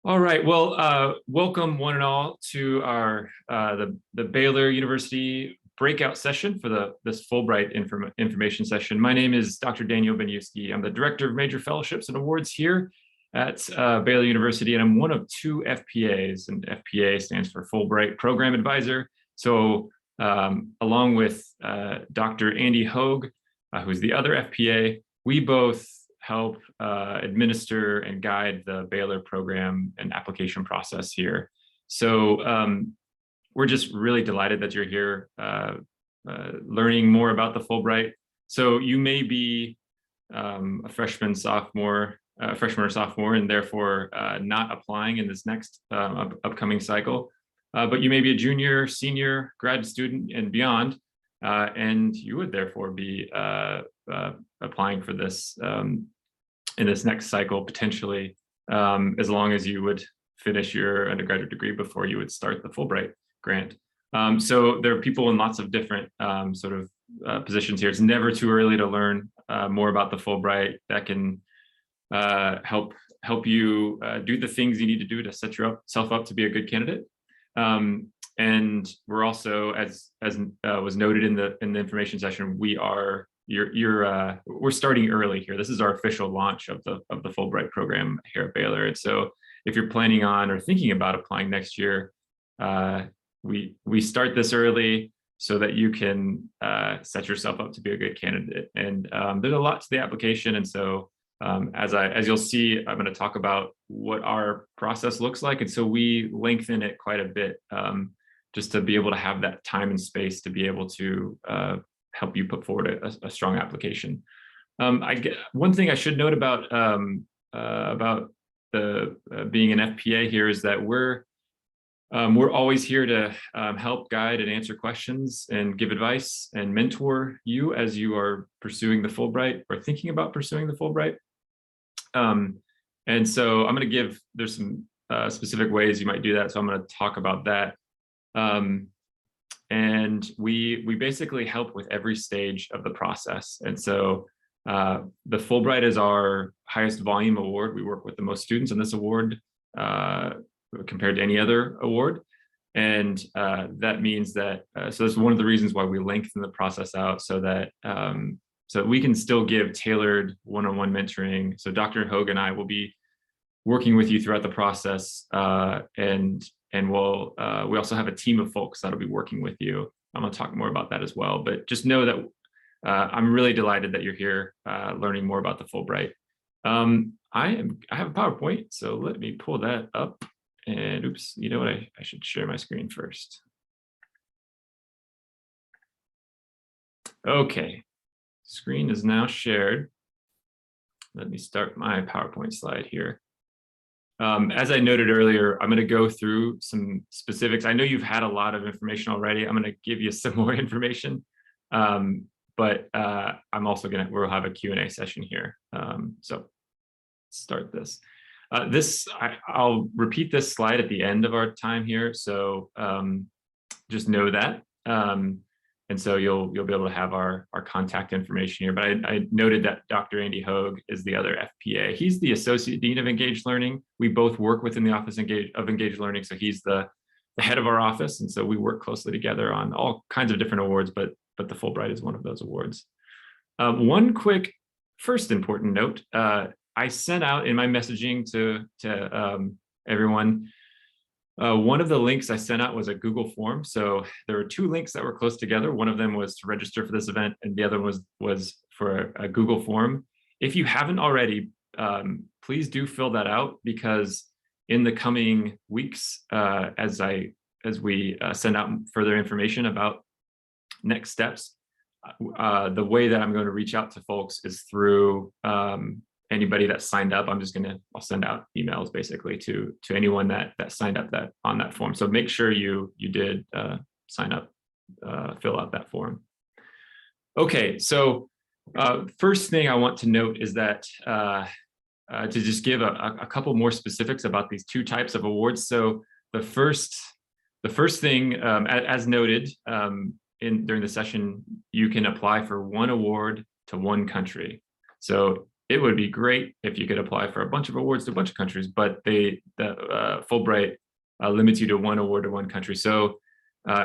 All right. Well, welcome one and all to our the Baylor University breakout session for this Fulbright information session. My name is Dr. Daniel Benyuski. I'm the Director of Major Fellowships and Awards here at Baylor University, and I'm one of two FPAs, and FPA stands for Fulbright Program Advisor. So along with Dr. Andy Hogue, who's the other FPA, we both help administer and guide the Baylor program and application process here. So we're just really delighted that you're here learning more about the Fulbright. So you may be a freshman or sophomore, and therefore not applying in this next upcoming cycle. But you may be a junior, senior, grad student, and beyond, and you would therefore be applying for this in this next cycle, potentially, as long as you would finish your undergraduate degree before you would start the Fulbright grant. So there are people in lots of different positions here. It's never too early to learn more about the Fulbright. That can help you do the things you need to do to set yourself up to be a good candidate. And we're also, as was noted in the information session, we're starting early here. This is our official launch of the Fulbright program here at Baylor. And so if you're planning on or thinking about applying next year, we start this early so that you can set yourself up to be a good candidate. And there's a lot to the application. And so as you'll see, I'm going to talk about what our process looks like. And so we lengthen it quite a bit just to be able to have that time and space to be able to help you put forward a strong application. One thing I should note about the being an FPA here is that we're always here to help guide and answer questions and give advice and mentor you as you are pursuing the Fulbright or thinking about pursuing the Fulbright. And so I'm going to there's some specific ways you might do that. So I'm going to talk about that. And we basically help with every stage of the process. And so the Fulbright is our highest volume award. We work with the most students on this award compared to any other award. And that means that, so that's one of the reasons why we lengthen the process out so that we can still give tailored one-on-one mentoring. So Dr. Hogue and I will be working with you throughout the process, and we also have a team of folks that'll be working with you. I'm going to talk more about that as well, but just know that I'm really delighted that you're here learning more about the Fulbright. I have a PowerPoint, so let me pull that up. And oops, you know what? I should share my screen first. Okay, screen is now shared. Let me start my PowerPoint slide here. As I noted earlier, I'm going to go through some specifics. I know you've had a lot of information already. I'm going to give you some more information, but we'll have a Q&A session here. So let's start this. I'll repeat this slide at the end of our time here. So just know that. And so you'll be able to have our contact information here. But I noted that Dr. Andy Hogue is the other FPA. He's the Associate Dean of Engaged Learning. We both work within the Office of Engaged Learning. So he's the head of our office. And so we work closely together on all kinds of different awards, but the Fulbright is one of those awards. One quick first important note, I sent out in my messaging to everyone, one of the links I sent out was a Google form. So there were two links that were close together. One of them was to register for this event, and the other was for a Google form. If you haven't already, please do fill that out, because in the coming weeks, as we send out further information about next steps, the way that I'm going to reach out to folks is through anybody that signed up. I'll send out emails basically to anyone that signed up on that form. So make sure you did sign up, fill out that form. Okay, so first thing I want to note is that to just give a couple more specifics about these two types of awards. So the first thing, as noted during the session, you can apply for one award to one country. So it would be great if you could apply for a bunch of awards to a bunch of countries, but the Fulbright limits you to one award to one country. So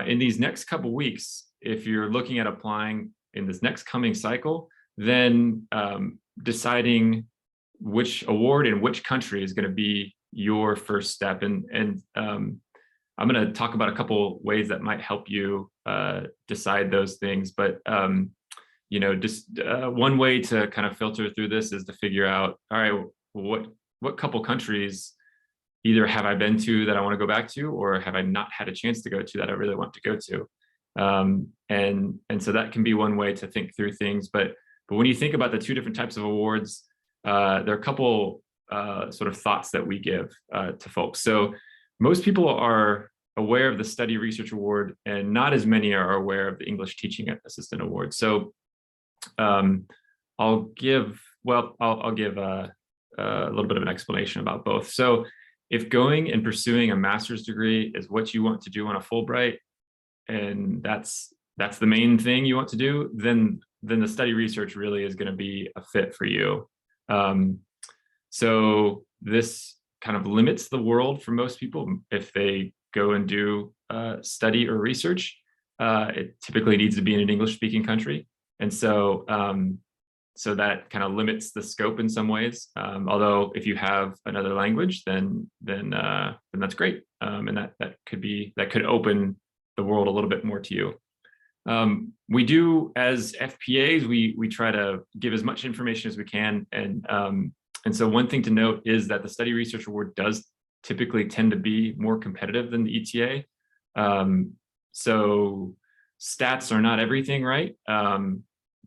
in these next couple weeks, if you're looking at applying in this next coming cycle, then deciding which award in which country is going to be your first step. And I'm going to talk about a couple ways that might help you decide those things. But just one way to kind of filter through this is to figure out, all right, what couple countries either have I been to that I want to go back to, or have I not had a chance to go to that I really want to go to? And so that can be one way to think through things. But when you think about the two different types of awards, there are a couple sort of thoughts that we give to folks. So most people are aware of the Study Research Award, and not as many are aware of the English Teaching Assistant Award. So I'll give a little bit of an explanation about both. So if going and pursuing a master's degree is what you want to do on a Fulbright, and that's the main thing you want to do, then the study research really is going to be a fit for you. So this kind of limits the world for most people. If they go and do study or research, it typically needs to be in an English-speaking country. And so that kind of limits the scope in some ways. Although if you have another language, then that's great, and that could open the world a little bit more to you. We do, as FPAs, we try to give as much information as we can, and so one thing to note is that the Study Research Award does typically tend to be more competitive than the ETA. So stats are not everything, right?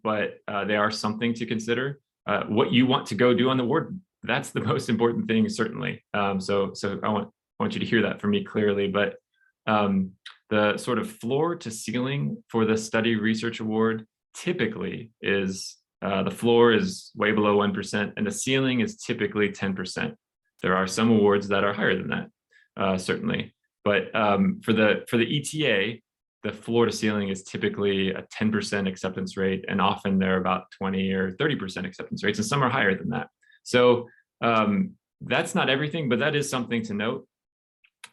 But they are something to consider. What you want to go do on the award, that's the most important thing, certainly. So I want you to hear that from me clearly. But the sort of floor to ceiling for the Study Research Award typically is the floor is way below 1%, and the ceiling is typically 10%. There are some awards that are higher than that, certainly. But for the ETA, the floor to ceiling is typically a 10% acceptance rate, and often they're about 20 or 30% acceptance rates, and some are higher than that. So that's not everything, but that is something to note.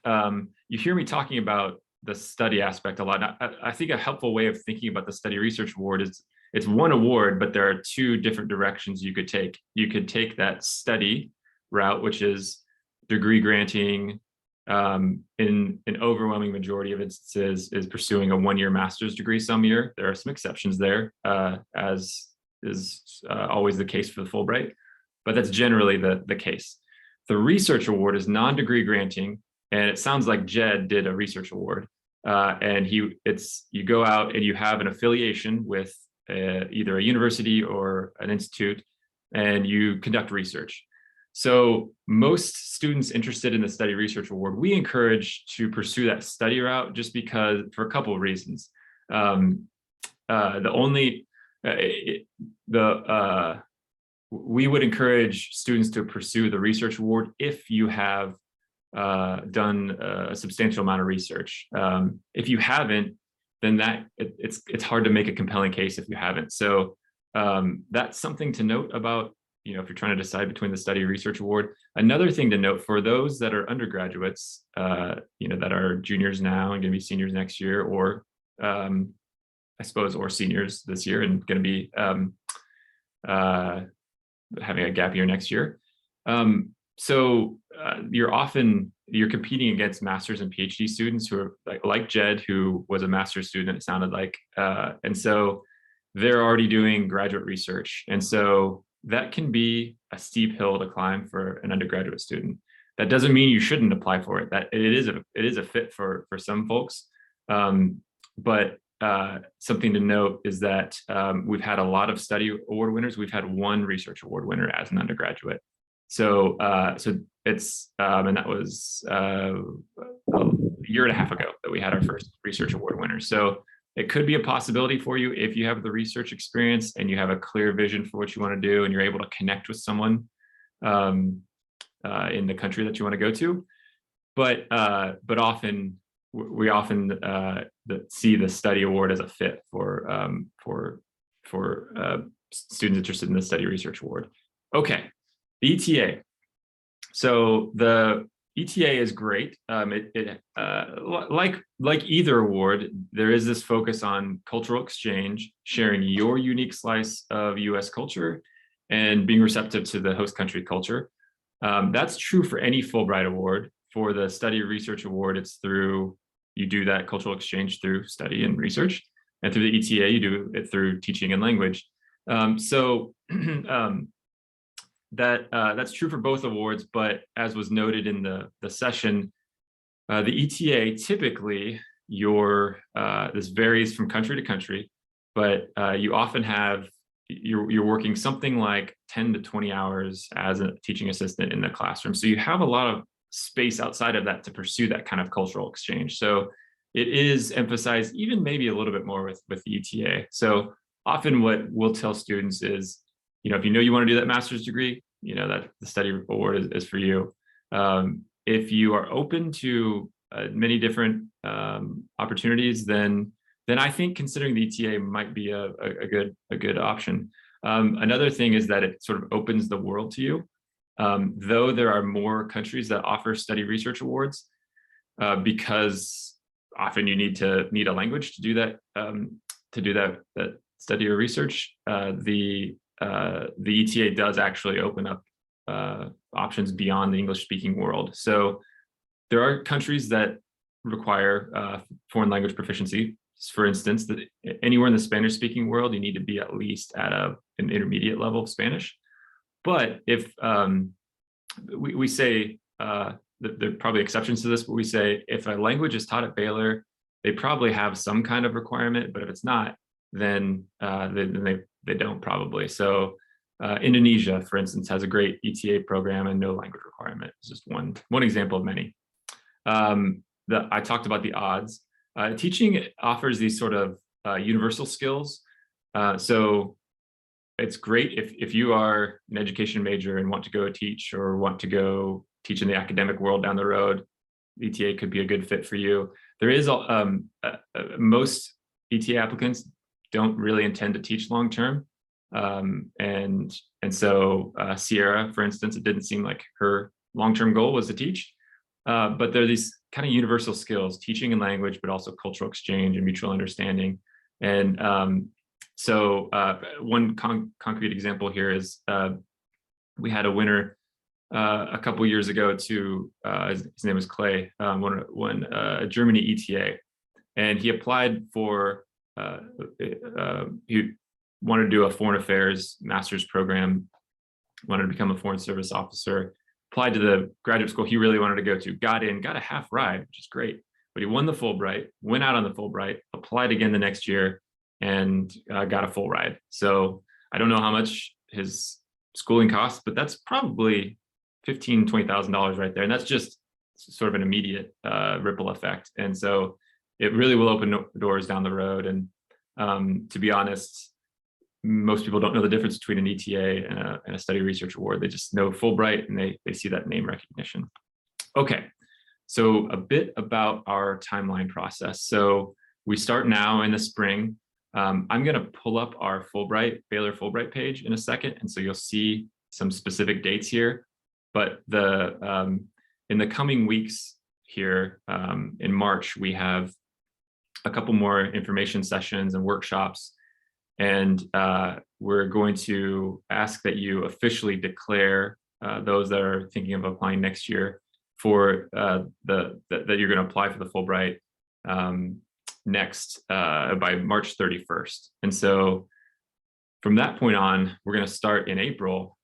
You hear me talking about the study aspect a lot. I think a helpful way of thinking about the Study Research Award is it's one award, but there are two different directions you could take. You could take that study route, which is degree granting, in an overwhelming majority of instances is pursuing a one-year master's degree some year. There are some exceptions there, as is always the case for the Fulbright, but that's generally the case. The research award is non-degree granting, and it sounds like Jed did a research award, and you go out and you have an affiliation with either a university or an institute, and you conduct research. So most students interested in the Study Research Award, we encourage to pursue that study route just because, for a couple of reasons. We would encourage students to pursue the research award if you have done a substantial amount of research. If you haven't, then it's hard to make a compelling case if you haven't. So that's something to note about, if you're trying to decide between the Study Research Award. Another thing to note for those that are undergraduates, that are juniors now and going to be seniors next year, or I suppose, or seniors this year and going to be having a gap year next year. So you're competing against master's and PhD students who are like Jed, who was a master's student, it sounded like. And so they're already doing graduate research. And so that can be a steep hill to climb for an undergraduate student. That doesn't mean you shouldn't apply for it. That it is a fit for some folks. But something to note is that we've had a lot of study award winners. We've had one research award winner as an undergraduate. So it's and that was a year and a half ago that we had our first research award winner. So it could be a possibility for you if you have the research experience and you have a clear vision for what you want to do, and you're able to connect with someone in the country that you want to go to. But often we see the study award as a fit for students interested in the Study Research Award. Okay, the ETA. So the ETA is great. Like either award, there is this focus on cultural exchange, sharing your unique slice of U.S. culture, and being receptive to the host country culture. That's true for any Fulbright award. For the Study or Research Award, it's through, you do that cultural exchange through study and research, and through the ETA, you do it through teaching and language. That's true for both awards, but as was noted in the session, the ETA typically this varies from country to country, but you often have you're working something like 10 to 20 hours as a teaching assistant in the classroom. So you have a lot of space outside of that to pursue that kind of cultural exchange. So it is emphasized even maybe a little bit more with the ETA. So often what we'll tell students is, if you want to do that master's degree, that the study award is for you. If you are open to many different opportunities, then I think considering the ETA might be a good option. Another thing is that it sort of opens the world to you. Though there are more countries that offer study research awards, because often you need a language to do that study or research. The ETA does actually open up options beyond the English-speaking world. So there are countries that require foreign language proficiency. For instance, anywhere in the Spanish-speaking world, you need to be at least at an intermediate level of Spanish. But if we say, there are probably exceptions to this, but we say if a language is taught at Baylor, they probably have some kind of requirement, but if it's not, then they don't probably. So Indonesia, for instance, has a great ETA program and no language requirement. It's just one example of many. I talked about the odds. Teaching offers these sort of universal skills. So it's great if you are an education major and want to go teach or want to go teach in the academic world down the road. ETA could be a good fit for you. There is most ETA applicants don't really intend to teach long term, and so Sierra, for instance, it didn't seem like her long-term goal was to teach, but there are these kind of universal skills, teaching and language, but also cultural exchange and mutual understanding. And so one concrete example here is we had a winner a couple years ago to his name was Clay, won Germany ETA, and he applied for he wanted to do a foreign affairs master's program, wanted to become a foreign service officer, applied to the graduate school he really wanted to go to, got a half ride, which is great, but he won the Fulbright, went out on the Fulbright, applied again the next year, and got a full ride. So I don't know how much his schooling costs, but that's probably $15,000 to $20,000 right there. And that's just sort of an immediate ripple effect. And so it really will open doors down the road. And to be honest, most people don't know the difference between an ETA and a study research award. They just know Fulbright and they see that name recognition. Okay, so a bit about our timeline process. So we start now in the spring. I'm going to pull up our Baylor Fulbright page in a second, and so you'll see some specific dates here. But in the coming weeks here, in March, we have a couple more information sessions and workshops, and we're going to ask that you officially declare those that are thinking of applying next year for that you're going to apply for the Fulbright next by March 31st. And so from that point on, we're going to start in April.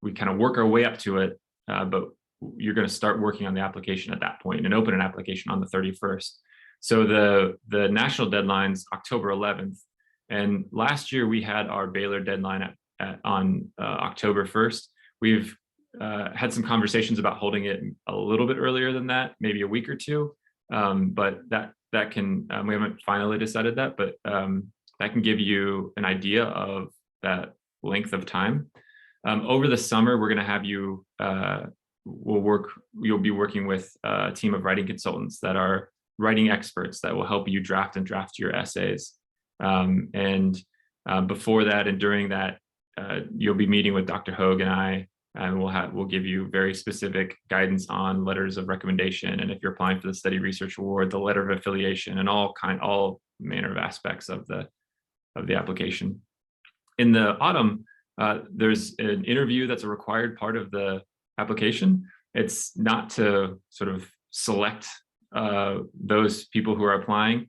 We kind of work our way up to it, but you're going to start working on the application at that point and open an application on the 31st. So the national deadline's October 11th. And last year we had our Baylor deadline on October 1st. We've had some conversations about holding it a little bit earlier than that, maybe a week or two. But that can, we haven't finally decided that, but that can give you an idea of that length of time. Over the summer, we're going to have you, you'll be working with a team of writing consultants that are writing experts that will help you draft your essays. Before that and during that, you'll be meeting with Dr. Hogue and I, and we'll give you very specific guidance on letters of recommendation, and if you're applying for the study research award, the letter of affiliation, and all manner of aspects of the application. In the autumn, there's an interview that's a required part of the application. It's not to sort of select those people who are applying.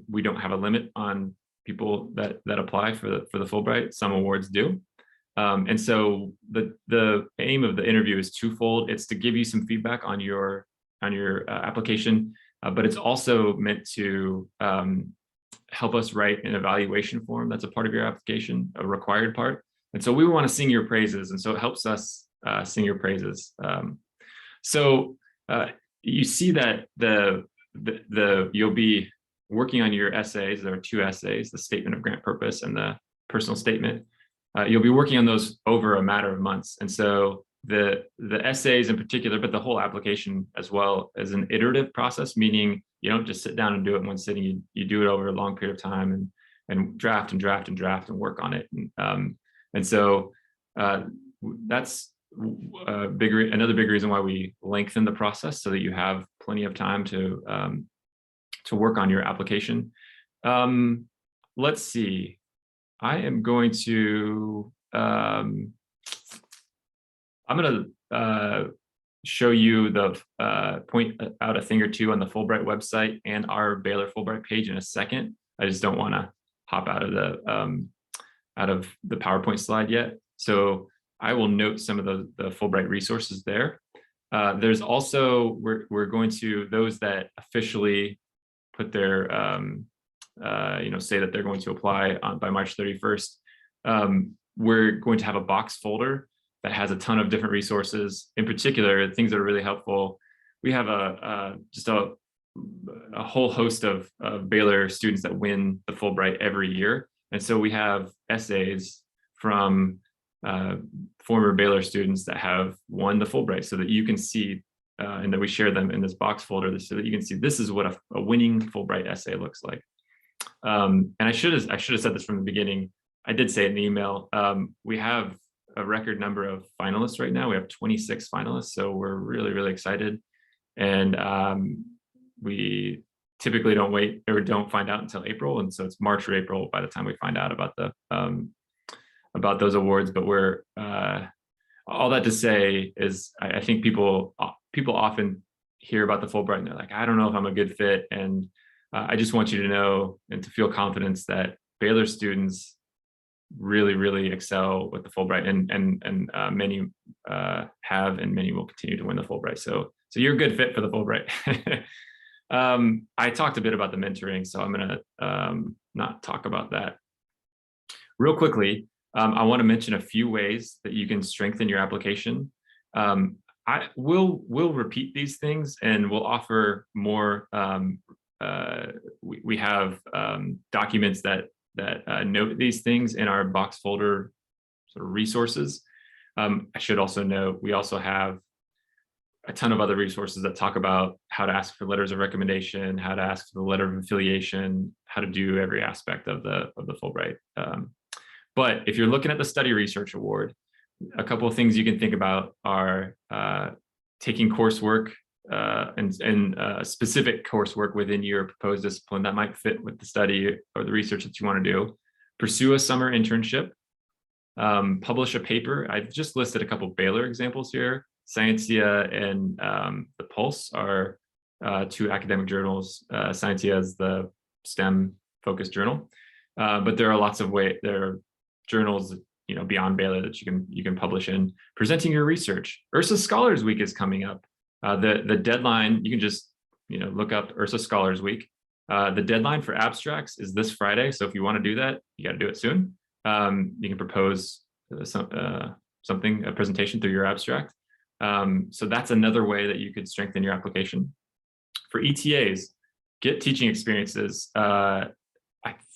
We don't have a limit on people that apply for the Fulbright. Some awards do. And so the aim of the interview is twofold. It's to give you some feedback on your application, but it's also meant to help us write an evaluation form that's a part of your application, a required part. And so we want to sing your praises, and so it helps us sing your praises. You see that you'll be working on your essays. There are 2 essays, the statement of grant purpose and the personal statement. You'll be working on those over a matter of months. And so the essays in particular, but the whole application as well, is an iterative process, meaning you don't just sit down and do it in one sitting. You do it over a long period of time and draft and draft and draft and work on it. And so that's another big reason why we lengthen the process, so that you have plenty of time to work on your application. Let's see. I am going to I'm going to show you point out a thing or two on the Fulbright website and our Baylor Fulbright page in a second. I just don't want to hop out of the PowerPoint slide yet. So I will note some of the Fulbright resources there. There's also, we're going to, those that officially put their, say that they're going to apply by March 31st, we're going to have a box folder that has a ton of different resources. In particular, things that are really helpful. We have just a whole host of Baylor students that win the Fulbright every year. And so we have essays from former Baylor students that have won the Fulbright, so that you can see, and that we share them in this box folder, so that you can see this is what a winning Fulbright essay looks like. And I should have said this from the beginning. I did say it in the email. We have a record number of finalists right now. We have 26 finalists, so we're really, really excited. And we typically don't find out until April, and so it's March or April by the time we find out about those awards. But we're all that to say is I think people often hear about the Fulbright and they're like, I don't know if I'm a good fit. And I just want you to know and to feel confidence that Baylor students really, really excel with the Fulbright, and many have, and many will continue to win the Fulbright. So you're a good fit for the Fulbright. I talked a bit about the mentoring, so I'm going to not talk about that. Real quickly, I want to mention a few ways that you can strengthen your application. We'll repeat these things, and we'll offer more. We have documents that note these things in our box folder sort of resources. I should also note we also have a ton of other resources that talk about how to ask for letters of recommendation, how to ask for the letter of affiliation, how to do every aspect of the Fulbright. But if you're looking at the Study Research Award, a couple of things you can think about are taking coursework and specific coursework within your proposed discipline that might fit with the study or the research that you want to do. Pursue a summer internship. Publish a paper. I've just listed a couple of Baylor examples here. Scientia and the Pulse are 2 academic journals. Scientia is the STEM focused journal, but there are lots of there are journals beyond Baylor that you can publish in. Presenting your research. URSA Scholars Week is coming up. The deadline, you can just look up URSA Scholars Week. The deadline for abstracts is this Friday, so if you want to do that, you got to do it soon. You can propose a presentation through your abstract. So that's another way that you could strengthen your application. For ETAs, get teaching experiences. I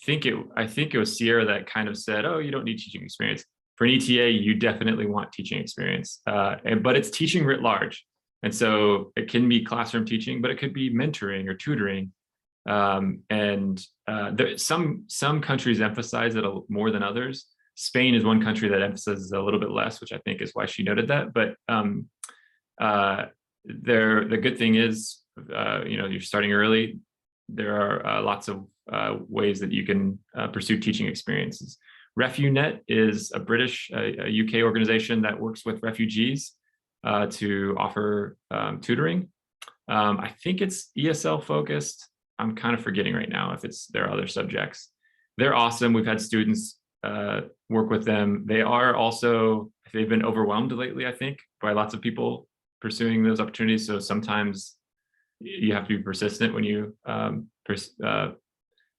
think it was Sierra that kind of said, oh, you don't need teaching experience. For an ETA, you definitely want teaching experience, but it's teaching writ large. And so it can be classroom teaching, but it could be mentoring or tutoring. Some countries emphasize it more than others. Spain is one country that emphasizes a little bit less, which I think is why she noted that. But the good thing is, you're starting early. There are lots of ways that you can pursue teaching experiences. RefuNet is a British, a UK organization that works with refugees to offer tutoring. I think it's ESL focused. I'm kind of forgetting right now if there are other subjects. They're awesome. We've had students work with them. They've been overwhelmed lately, I think, by lots of people pursuing those opportunities. So sometimes you have to be persistent when you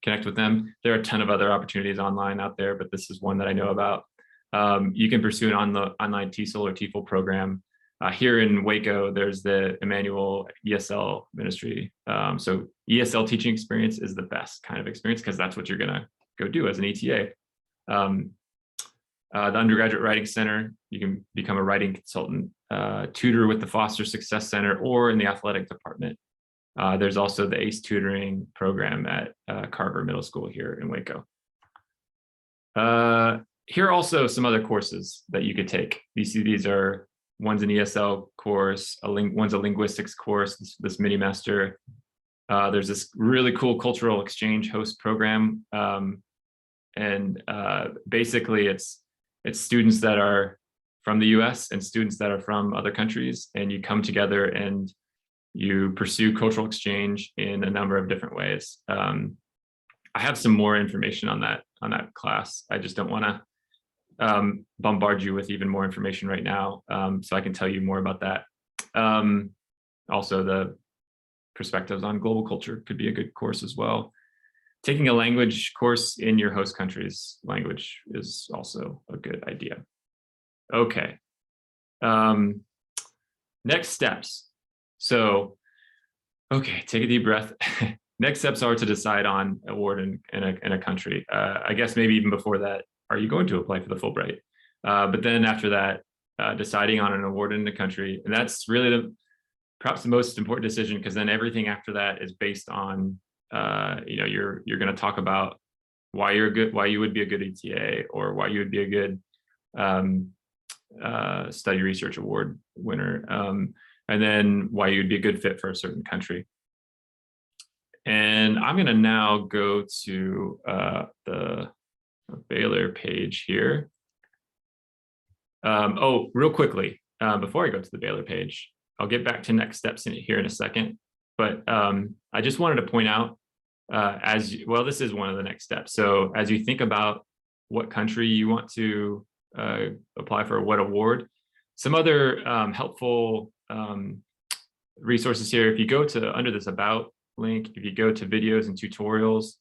connect with them. There are a ton of other opportunities online out there, but this is one that I know about. You can pursue an online TESOL or TEFL program. Here in Waco, there's the Emmanuel ESL ministry. So ESL teaching experience is the best kind of experience because that's what you're gonna go do as an ETA. The Undergraduate Writing Center, you can become a writing consultant, tutor with the Foster Success Center or in the athletic department. There's also the ACE tutoring program at Carver Middle School here in Waco. Here are also some other courses that you could take. These are one's an ESL course, one's a linguistics course, this mini master. There's this really cool cultural exchange host program. Basically it's students that are from the US and students that are from other countries, and you come together and you pursue cultural exchange in a number of different ways. I have some more information on that class. I just don't want to bombard you with even more information right now, so I can tell you more about that. Also, the perspectives on global culture could be a good course as well. Taking a language course in your host country's language is also a good idea. Okay. Next steps. So, okay, take a deep breath. Next steps are to decide on award in a country. I guess maybe even before that, are you going to apply for the Fulbright? But then after that, deciding on an award in the country, and that's really perhaps the most important decision, because then everything after that is based on you're going to talk about why you would be a good ETA, or why you would be a good study research award winner, and then why you'd be a good fit for a certain country. And I'm going to now go to the Baylor page here. Oh, real quickly, before I go to the Baylor page, I'll get back to next steps here in a second. But I just wanted to point out, this is one of the next steps. So as you think about what country you want to apply for, what award, some other helpful resources here. If you go to under this about link, if you go to videos and tutorials,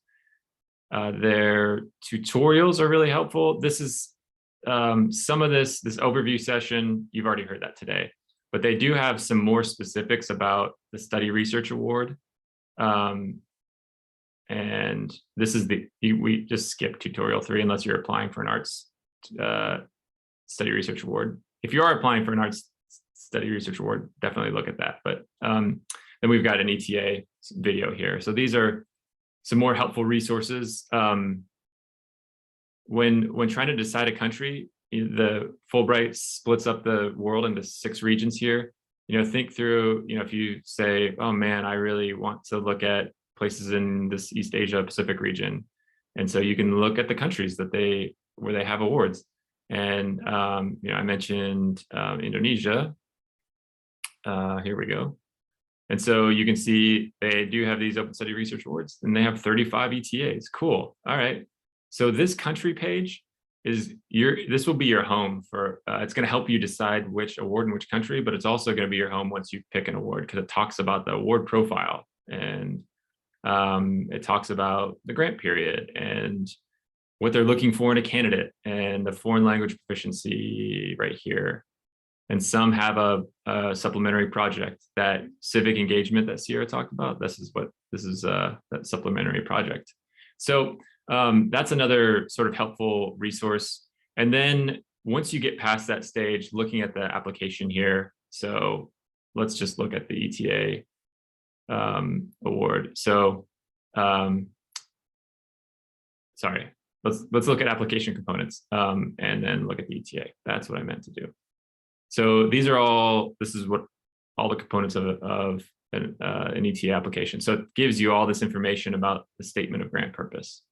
their tutorials are really helpful. This is some of this overview session, you've already heard that today, but they do have some more specifics about the study research award. And this is we just skip tutorial 3 unless you're applying for an arts study research award. If you are applying for an arts study research award, definitely look at that. But then we've got an ETA video here. So these are some more helpful resources. When trying to decide a country, the Fulbright splits up the world into 6 regions here. Think through, if you say, oh man, I really want to look at places in this East Asia Pacific region. And so you can look at the countries where they have awards. And, I mentioned Indonesia. Here we go. And so you can see they do have these open study research awards, and they have 35 ETAs. Cool. All right. So this country page this will be your home for, it's going to help you decide which award in which country, but it's also going to be your home once you pick an award, because it talks about the award profile, and it talks about the grant period and what they're looking for in a candidate, and the foreign language proficiency right here. And some have a supplementary project, that civic engagement that Sierra talked about. This is that supplementary project. So that's another sort of helpful resource. And then once you get past that stage, looking at the application here. So let's just look at the ETA award. So sorry, let's look at application components and then look at the ETA. That's what I meant to do. So this is what all the components of an ETA application. So it gives you all this information about the statement of grant purpose.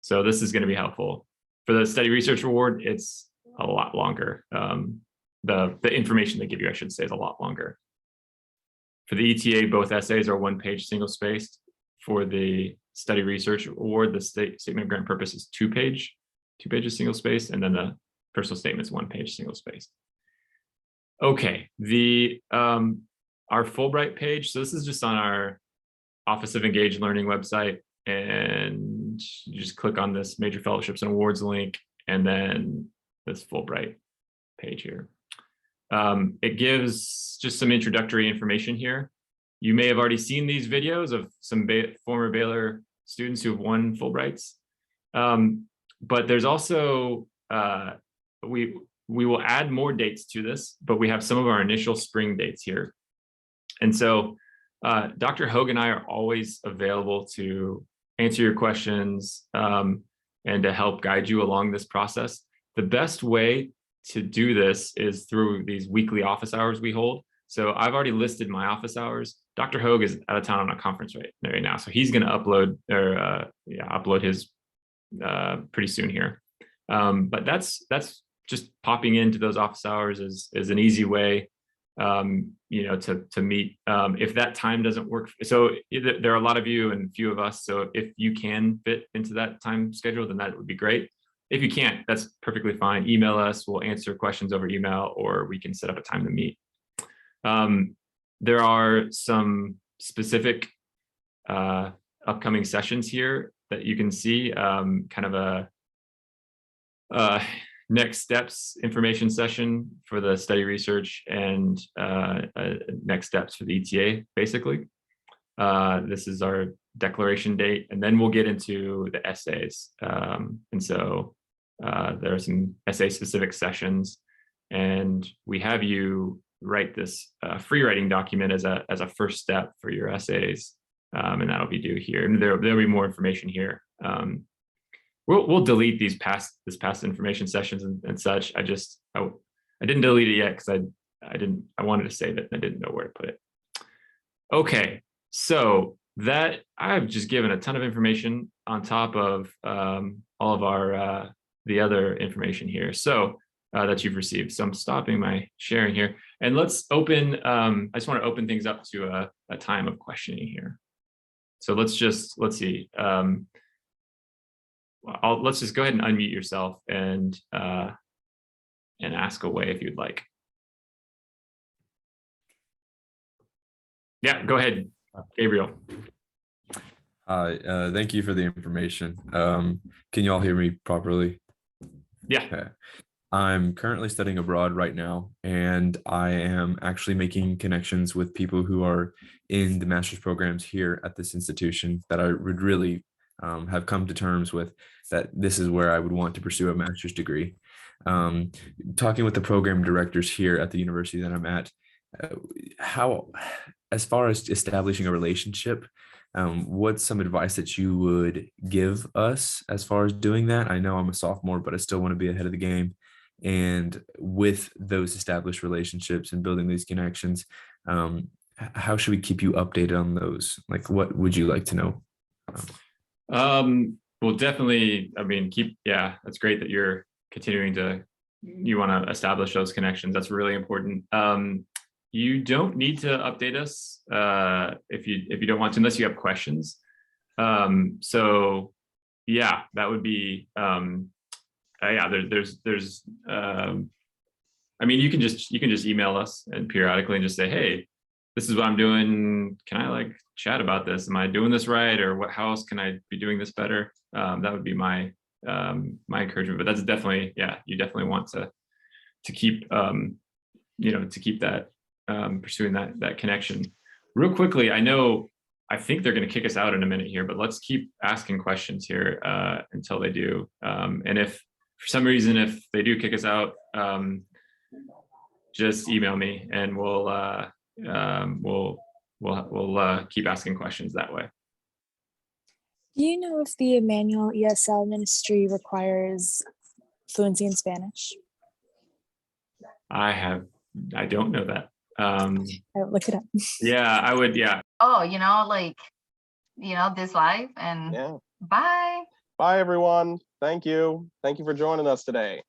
So this is going to be helpful. For the study research award, it's a lot longer. The information they give you, I should say, is a lot longer. For the ETA, both essays are 1-page single-spaced. For the study research award, the statement of grant purpose is 2 pages single-spaced, and then the personal statement's 1-page single-spaced. Okay, our Fulbright page. So this is just on our Office of Engaged Learning website, and you just click on this Major Fellowships and Awards link, and then this Fulbright page here. It gives just some introductory information here. You may have already seen these videos of some former Baylor students who have won Fulbrights, but there's also we will add more dates to this, but we have some of our initial spring dates here. And so Dr. Hogue and I are always available to answer your questions and to help guide you along this process. The best way to do this is through these weekly office hours we hold. So I've already listed my office hours. Dr. Hogue is out of town on a conference right now, so he's going to upload his pretty soon here. But that's just popping into those office hours is an easy way, to meet. If that time doesn't work, so there are a lot of you and few of us. So if you can fit into that time schedule, then that would be great. If you can't, that's perfectly fine. Email us, we'll answer questions over email, or we can set up a time to meet. There are some specific upcoming sessions here that you can see, kind of a next steps information session for the study research and next steps for the ETA, basically. This is our declaration date, and then we'll get into the essays. And so there are some essay specific sessions, and we have you write this free writing document as a first step for your essays, and that'll be due here. And there'll be more information here. We'll delete this past information sessions and such. I didn't delete it yet because I wanted to save it and I didn't know where to put it. Okay, so that I've just given a ton of information on top of all of our the other information here. So that you've received. So I'm stopping my sharing here, and let's open. I just want to open things up to a time of questioning here. So let's see. Let's just go ahead and unmute yourself and ask away if you'd like. Yeah, go ahead, Gabriel. Thank you for the information. Can you all hear me properly? Yeah. Okay. I'm currently studying abroad right now, and I am actually making connections with people who are in the master's programs here at this institution that I would really have come to terms with that this is where I would want to pursue a master's degree. Talking with the program directors here at the university that I'm at, how, as far as establishing a relationship, what's some advice that you would give us as far as doing that? I know I'm a sophomore, but I still want to be ahead of the game. And with those established relationships and building these connections, how should we keep you updated on those? Like, what would you like to know? Well, definitely, I mean, that's great that you're continuing you want to establish those connections. That's really important. You don't need to update us if you don't want to, unless you have questions. So yeah, that would be, there's I mean, you can just email us and periodically and just say, hey, this is what I'm doing. Can I chat about this? Am I doing this right? Or how else can I be doing this better? That would be my encouragement. But that's definitely, you definitely want to keep to keep that pursuing that connection. Real quickly, I think they're going to kick us out in a minute here, but let's keep asking questions here until they do. And if for some reason, if they do kick us out, just email me and we'll keep asking questions that way. Do you know if the Emmanuel ESL ministry requires fluency in Spanish? I don't know that. I'll look it up. Yeah, I would. Yeah. Oh, this life and Yeah. bye. Bye, everyone. Thank you. Thank you for joining us today.